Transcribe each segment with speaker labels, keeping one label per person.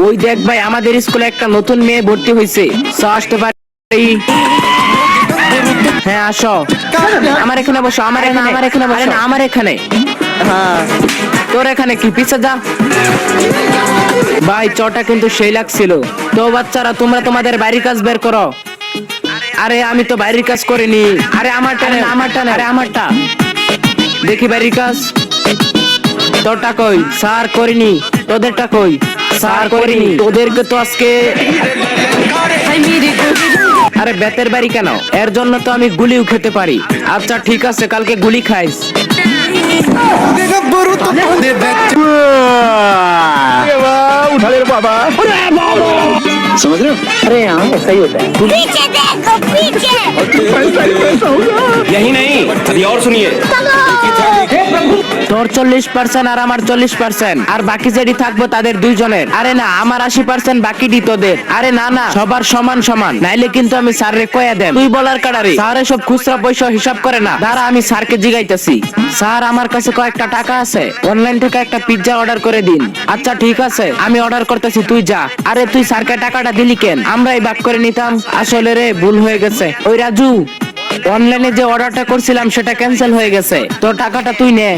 Speaker 1: ওই দেখ ভাই, আমাদের স্কুলে একটা নতুন মেয়ে ভর্তি হয়েছে। আসতে পারি? হ্যাঁ আসো। আমার এখানে বসো। আমার এখানে বসো। না আমার এখানে। হ্যাঁ তোর এখানে কি? পিছে যা ভাই। চটা কিন্তু সেই লাগছিল। তো বাচ্চারা, তোমরা তোমাদের বাড়ির কাজ বের করো। আরে আমি তো বাড়ির কাজ করিনি। আরে আমারটা না। আরে আমারটা দেখি বাড়ির কাজ। তোরটা কই? স্যার করিনি। তোদেরটা কই? স্যার করিনি। তোদেরকে তো আজকে। আরে বেতের বাড়ি কেন? এর জন্য তো আমি গুলিও খেতে পারি। আচ্ছা ঠিক আছে, কালকে গুলি খাইস।
Speaker 2: समझ रहे हो?
Speaker 3: अरे हाँ ऐसा ही होता है।
Speaker 4: पीछे देखो पीछे।
Speaker 2: यही नहीं, अभी और सुनिए।
Speaker 1: তোর 40% আর আমার 40%, আর বাকি যেটি থাকবো তাদের দুইজনের। আরে না, আমার 80% বাকি দি তোদের। আরে না না, সবার সমান সমান, নাইলে কিন্তু আমি স্যাররে কয়া দেব। তুই বলার কাড়ারে স্যার এসব খুচরা পয়সা হিসাব করে না। দাঁড়া আমি স্যারকে জিগাইতেছি। স্যার আমার কাছে কয়েকটা টাকা আছে, অনলাইন থেকে একটা পিৎজা অর্ডার করে দিন। আচ্ছা ঠিক আছে, আমি অর্ডার করতেছি, তুই যা। আরে তুই স্যারকে টাকাটা দিলি কেন? আমরাই ভাগ করে নিতাম। আসলে রে ভুল হয়ে গেছে। ওই রাজু, অনলাইনে যে অর্ডারটা করছিলাম সেটা ক্যান্সেল হয়ে গেছে। তোর টাকাটা তুই নে।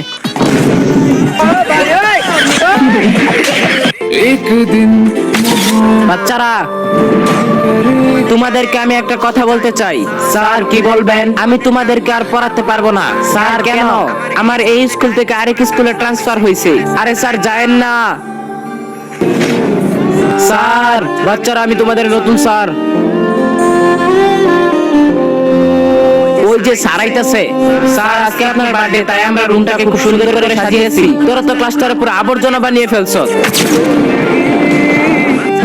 Speaker 1: বাচ্চারা, তোমাদেরকে আমি একটা কথা বলতে চাই। স্যার কি বলবেন? আমি তোমাদেরকে আর পড়াতে পারবো না। স্যার কেন? আমার এই স্কুল থেকে আরেক স্কুলে ট্রান্সফার হয়েছে। আরে স্যার যায়েন না। স্যার বাচ্চারা, আমি তোমাদের নতুন স্যার। ওই যে স্যার আইতাছে। স্যার আজকে আপনার বার্থডে, তাই আমরা রুমটাকে খুব সুন্দর করে সাজিয়েছি। তোরা তো ক্লাসটার পুরো আবর্জনা বানিয়ে ফেলছো।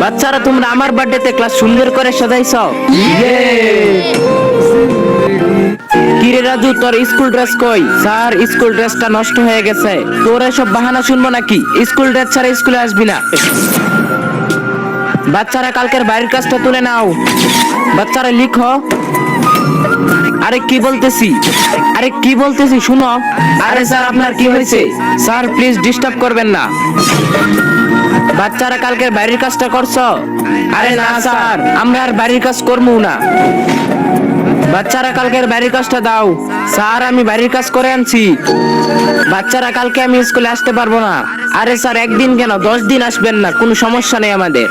Speaker 1: বাচ্চারা, তোমরা আমার বার্থডেতে ক্লাস সুন্দর করে সাজাইছো। কিরে রাজু, তোর স্কুল ড্রেস কই? স্যার স্কুল ড্রেসটা নষ্ট হয়ে গেছে। তোর এসব বাহানা শুনবো নাকি? স্কুল ড্রেস ছাড়া স্কুলে আসবি না। বাচ্চারা, কালকের বাড়ির কাজটা তুলে নাও। বাচ্চারা লিখো। আরে কি বলতেছি শুনো। আরে স্যার আপনার কি হয়েছে? স্যার প্লিজ ডিস্টার্ব করবেন না। বাচ্চারা, কালকের বাড়ির কাজটা করছো? আরে না স্যার, আমরা আর বাড়ির কাজ করবো না। বাচ্চারা, কালকের বাড়ির কাজটা দাও। স্যার আমি বাড়ির কাজ করে আনছি। বাচ্চারা, কালকে আমি স্কুলে আসতে পারবো না। আরে স্যার একদিন কেন, 10 দিন আসবেন না, কোনো সমস্যা নেই আমাদের।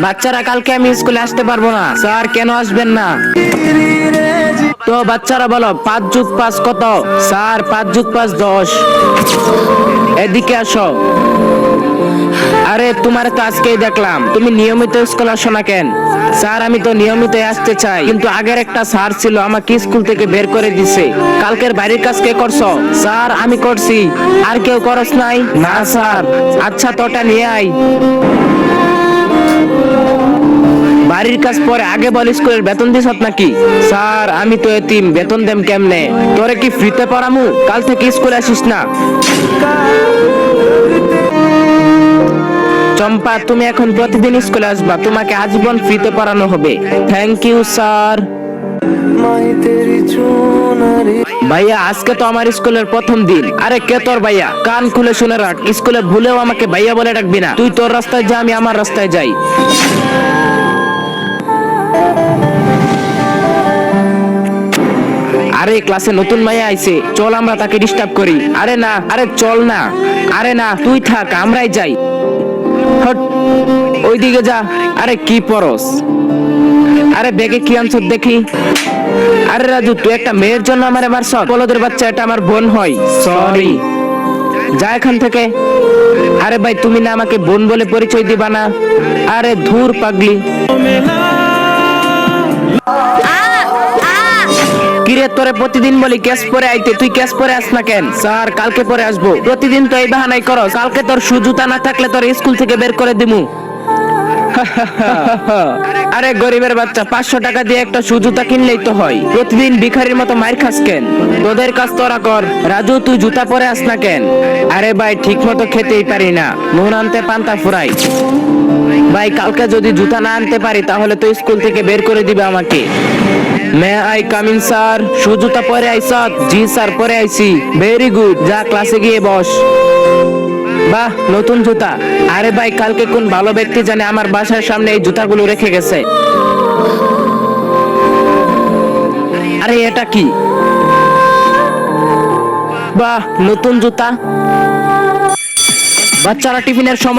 Speaker 1: বাচ্চারা, কালকে আমি স্কুলে আসতে পারবো না। স্যার কেন আসবেন না? তো বাচ্চারা বলো, 5 + 5 কত? স্যার 5 + 5 10। এদিকে আসো। আরে তোমার তো আজকেই দেখলাম, তুমি নিয়মিত স্কুল আসো না কেন? স্যার আমি তো নিয়মিত আসতে চাই, কিন্তু আগের একটা স্যার ছিল, আমাকে স্কুল থেকে বের করে দিছে। কালকের বাড়ির কাজ কে করছো? স্যার আমি করছি। আর কেউ করস নাই? না স্যার। আচ্ছা তোটা নিয়ে আয়। বাড়ির কাজ পরে, আগে বল স্কুলের বেতন দিছ নাকি? স্যার আমি তো এতিম, বেতন দেম কেমনে? তোরে কি ফ্রিতে পড়ামু? কাল থেকে স্কুলে আসিস না। চম্পা, তুমি এখন প্রতিদিন স্কুলে আসবা, তোমাকে আজীবন ফ্রিতে পড়ানো হবে। Thank you sir. ভাইয়া আজকে তো আমার স্কুলের প্রথম দিন। আরে কে তোর ভাইয়া? কান খুলে শুনে রাখ, স্কুলে ভুলেও আমাকে ভাইয়া বলে ডাকবি না। তুই তোর রাস্তায় যা, আমি আমার রাস্তায় যাই। আরে ক্লাসে নতুন মাইয়া আইছে, চল আমরা তাকে ডিস্টার্ব করি। আরে না, আরে চল না। আরে না, তুই থাক, আমরাই যাই। হট, ওইদিকে যা। আরে কি পরস? আরে ব্যাগে কি আনছ দেখি। আরে রাজু, তুই একটা মেয়ের জন্য আমারে মারছ? বলদের বাচ্চা, এটা আমার বোন হয়। সরি, যা এখান থেকে। আরে ভাই, তুমি না আমাকে বোন বলে পরিচয় দিবা না? আরে ধুর পাগলি। কিরে, তোরে প্রতিদিন বলি ক্যাশ পরে আইতে, তুই ক্যাশ পরে আস না কেন? স্যার কালকে পরে আসবো। প্রতিদিন তো এই বাহানাই করস। কালকে তোর সুজুতা না থাকলে তোর স্কুল থেকে বের করে দিমু। আরে গরিবের বাচ্চা, 500 টাকা দিয়ে একটা সুজুতা কিনলেই তো হয়। প্রতিদিন ভিখারির মতো মার খাস কেন? তোদের কাজ তোরা কর। রাজু তুই জুতা পরে আস না কেন? আরে ভাই ঠিক মতো খেতেই পারি না, নুন আনতে পান্তা ফুরাই। ভাই কালকে যদি জুতা না আনতে পারি তাহলে তো স্কুল থেকে বের করে দিবে আমাকে। May I come in sir? Sujata পরে আইছ? জি স্যার পরে আইছি। ভেরি গুড, যা ক্লাসে গিয়ে বস। বাহ, নতুন জুতা। আরে ভাই, কালকে কোন ভালো ব্যক্তি জানে আমার বাসার সামনে এই জুতাগুলো রেখে গেছে। আরে এটা কি? বাহ, নতুন জুতা। বাচ্চারা টিফিনের সময়